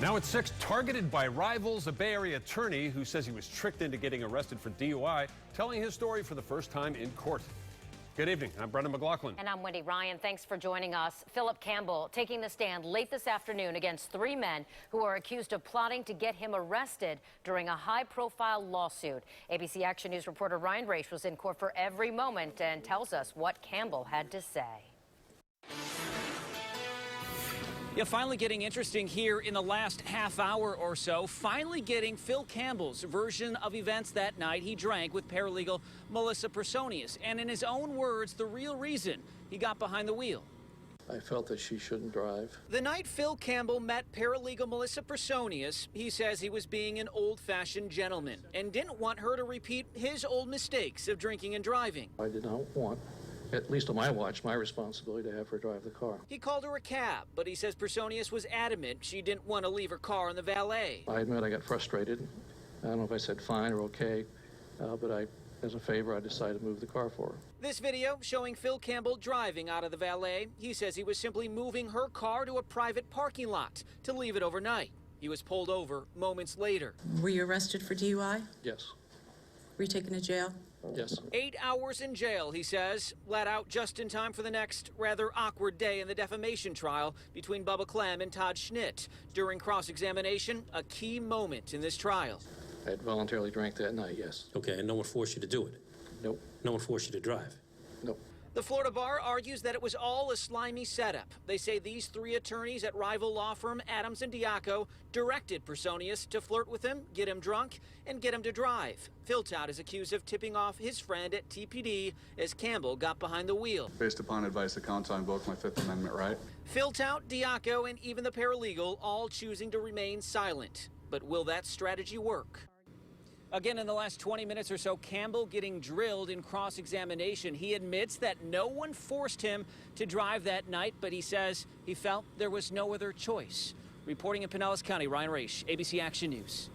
Now at 6, targeted by rivals, a Bay Area attorney who says he was tricked into getting arrested for DUI, telling his story for the first time in court. Good evening. I'm Brendan McLaughlin. And I'm Wendy Ryan. Thanks for joining us. Philip Campbell taking the stand late this afternoon against 3 men who are accused of plotting to get him arrested during a high-profile lawsuit. ABC Action News reporter Ryan Raish was in court for every moment and tells us what Campbell had to say. Yeah, finally getting interesting here in the last half hour or so. Finally getting Phil Campbell's version of events that night he drank with paralegal Melissa Personius. And in his own words, the real reason he got behind the wheel. I felt that she shouldn't drive. The night Phil Campbell met paralegal Melissa Personius, he says he was being an old-fashioned gentleman and didn't want her to repeat his old mistakes of drinking and driving. I did not want, at least on my watch, my responsibility to have her drive the car. He called her a cab, but he says Personius was adamant she didn't want to leave her car in the valet. I admit I got frustrated. I don't know if I said fine or okay, but as a favor, I decided to move the car for her. This video showing Phil Campbell driving out of the valet. He says he was simply moving her car to a private parking lot to leave it overnight. He was pulled over moments later. Were you arrested for DUI? Yes. Were you taken to jail? Yes. 8 hours in jail, he says, let out just in time for the next rather awkward day in the defamation trial between Bubba Clem and Todd Schnitt. During cross-examination, a key moment in this trial. I had voluntarily drank that night, yes. Okay, and no one forced you to do it? Nope. No one forced you to drive? Nope. The Florida bar argues that it was all a slimy setup. They say these 3 attorneys at rival law firm Adams and Diaco directed Personius to flirt with him, get him drunk, and get him to drive. Phil Tout is accused of tipping off his friend at TPD as Campbell got behind the wheel. Based upon advice of counsel, I invoked my Fifth Amendment right. Phil Tout, Diaco, and even the paralegal all choosing to remain silent. But will that strategy work? Again, in the last 20 minutes or so, Campbell getting drilled in cross-examination. He admits that no one forced him to drive that night, but he says he felt there was no other choice. Reporting in Pinellas County, Ryan Raish, ABC Action News.